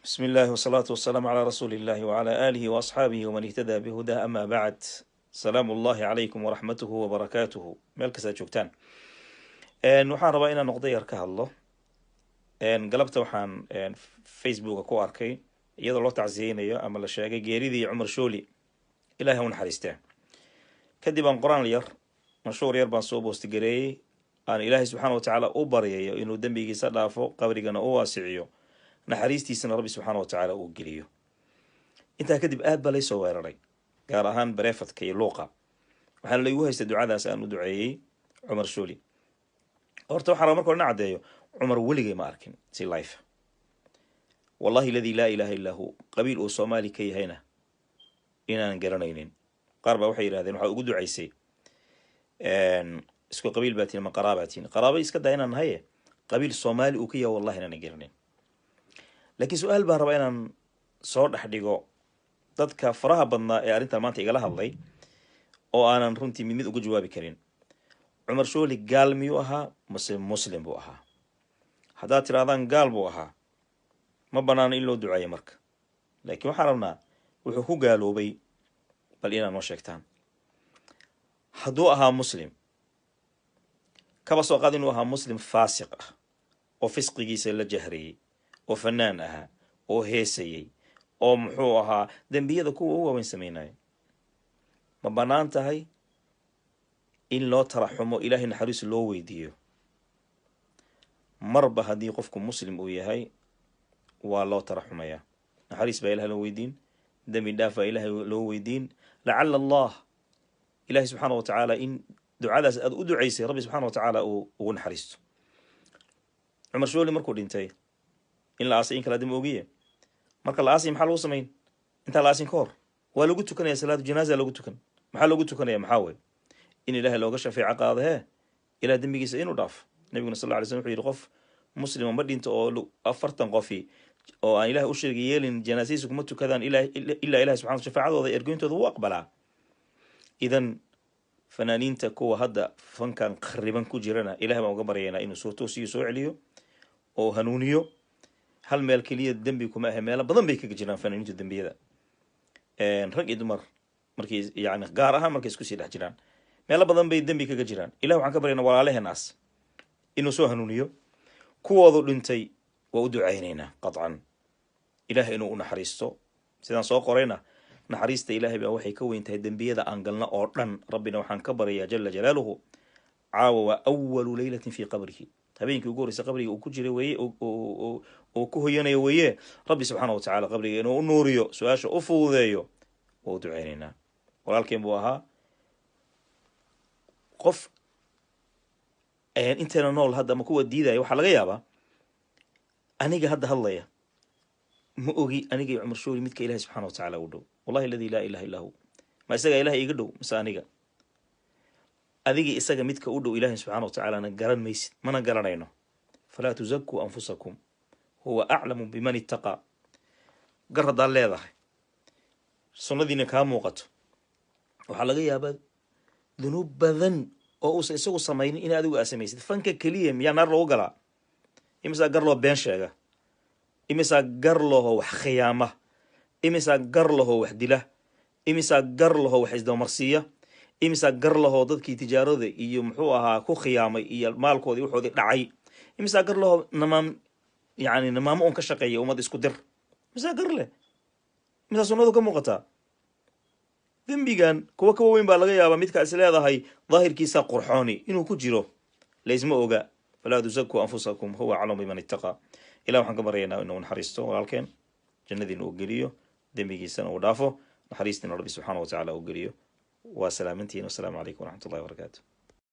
بسم الله والصلاة والسلام على رسول الله وعلى آله وأصحابه ومن اهتدى بهدى أما بعد. سلام الله عليكم ورحمته وبركاته. مالك ساجوكتان waxaan rabaa inaan noqdo yar ka hadlo galabta waxaan Facebook ku arkay iyadoo loo tacsiyeynayo ama la sheegay geeridii Cumar Shooli Ilaahay u naxariistaa. kadib aan qoraan yar mashruur yar baan soo boosti gareeyay aan Ilaahay subxaanahu wa ta'ala u baryayo inuu dambigiisa dhaafo qabrigana u waasiciyo naxariistiisana Rabbi subxaanahu wa ta'ala uu geliyo. intaa kadib aad baa laysoo weeraray gaar ahaan bareefadka iyo luuqa waxaan la igu haystay ducadaas aan u duceeyay Cumar Shooli. horta waxaan markaa na cadeeyo Cumar weligay ma arkin si life wallahi alladhi la ilaha illa hu qabiil oo Soomaali ka yahayna inaan garanaynin. qaar baa waxay yiraahdeen waxa ugu duceysay isku qabiil baatiin ma qaraabatiin qaraabay iska daayinaan haye qabiil Soomaali uu ka yahay wallahi inaan garanaynin. laakiin su'aal baan rabaa inaan soo dhaxdhigo dadka faraha badnaa ee arrintan maanta igala hadlay oo aanan runtii mid ugu jawaabi karin. Cumar Shooli gaal miyuu ahaa muslim buu ahaa? haddaad tirahdaan gaal buu ahaa ma banaano in loo duceeyo marka, laakiin waxaan rabnaa wuxuu ku gaaloobay bal inaad noo sheegtaan. hadduu ahaa muslim kaba soo qaad inuu ahaa muslim faasiq ah oo fisqigiisa la jahriyey oo fanaan ahaa oo heesayey oo muxuu ahaa dembiyada kuwa ugu waaweyn sameynaya, ma banaan tahay in loo taraxumo ilaahay naxariis loo weydiiyo? marba haddii qofku muslim uu yahay waa loo taraxumaya, naxariis baa ilaah loo weydiin, dembi dhaaf baa ilaahay loo weydiin. lacala allah ilaahay subxaanahu wa tacaala in ducadaas aad u ducaysay rabbi subxaanahu wa tacaala uu ugu naxariisto. Cumar Shooli markuu dhintay in la aasay in kala dib ogiye marka la aasay maxaa lagu sameyn? inta la aasin ka hor waa lagu tukanaya salaatu janaaza lagu tukan. maxaa lagu tukanaya? maxaa weey in ilaahay looga shafeeco qaado ilaa dambigiisa inuu dhaafo. nabiguna sallallahu alayhi wasallam wuxuu yiri qof muslim ma dhinto oo 40 qofi oo aan ilaahay u sheegay yeelin janaasiisa kuma tukadaan ilaa ilaahay subhanahu shafaacadooda ergooyintooda uu aqbalaa. idan fanaaniinta kuwa hadda fankan qariban ku jirana ilaahay baan uga baryaynaa inuu soo toosiyo soo celiyo oo hanuuniyo. hal meel kaliya dambi kuma aha, meel badan bay kaga jiraan fanaaniinta dambiyada rag iyo dumar markii yaani gaar ahaan markay isku sii dhex jiraan meel badan bay dambi kaga jiraan. ilaahay waxaan ka baryaynaa walaalaheenaas inuu soo hanuuniyo. kuwoodu dhintay waa u ducaynaynaa qadcan ilaahay inuu u naxariisto. sidaan soo qorayna naxariista ilaahay baa waxay ka weyn tahay dambiyada aan galna oo dhan. rabbina waxaan ka baryaa jalla jalaaluhu caawa waa awwalu laylatin fi qabrihi, habeenkii ugu horreysay qabriga uu ku jiray weeye oo ku hoyanayo weeye. rabbi subxaanahu wa tacaala qabriga inuu u nuuriyo, su-aasha u fududeeyo waa u ducaynaynaa. walaalkeen buu ahaa qof inteena nool hadda ma kuwa diidaya. waxaa laga yaabaa aniga hadda hadlaya ma ogi aniga iyo Cumar Shooli midka ilaahay subxaanahu wa tacaala u dhow. wallahi alladhi la ilaha illa hu ma isaga ilaahay iga dhow mise aniga? adiga isaga midka u dhow ilaahay subxaanahu wa tacaala na garan maysid, mana garanayno. falaa tuzakku anfusakum huwa a'lamu biman ittaqa. garadaad leedahay sunnadiina kaa muuqato waxaa laga yaabaa dunuub badan oo uusan isagu samaynin in adigu aasamaysid. fanka kaliya miyaa naar loogu galaa? imisaa gar loo been sheega, imisaa gar loo wax khiyaama, imisaa gar loo wax dila, imisaa gar loo wax isdoomarsiiya, imisaa gar loo dadkii tijaarada iyo muxuu ahaa ku khiyaamay iyo maalkoodii wuxoodii dhacay, imisaa gar loo namaamo un ka shaqeeya ummad isku dir, imisaa gar leh, imisaa sunnadu ka muuqataa. dembigan kuwa ka weyn baa laga yaabaa midka is leedahay daahirkiisa qurxooni inuu ku jiro laysma oga. falaa tuzakku anfusakum huwa a'lamu biman ittaqa. ilaa waxaan ka baryaynaa inuu naxariisto walaalkeen, jannadiina uu geliyo, dembigiisana uu dhaafo, naxariistina rabbi subxaanahu wa tacaala uu geliyo. waa salaamantiin. wassalaamu calaykum waraxmatullahi wabarakaatu.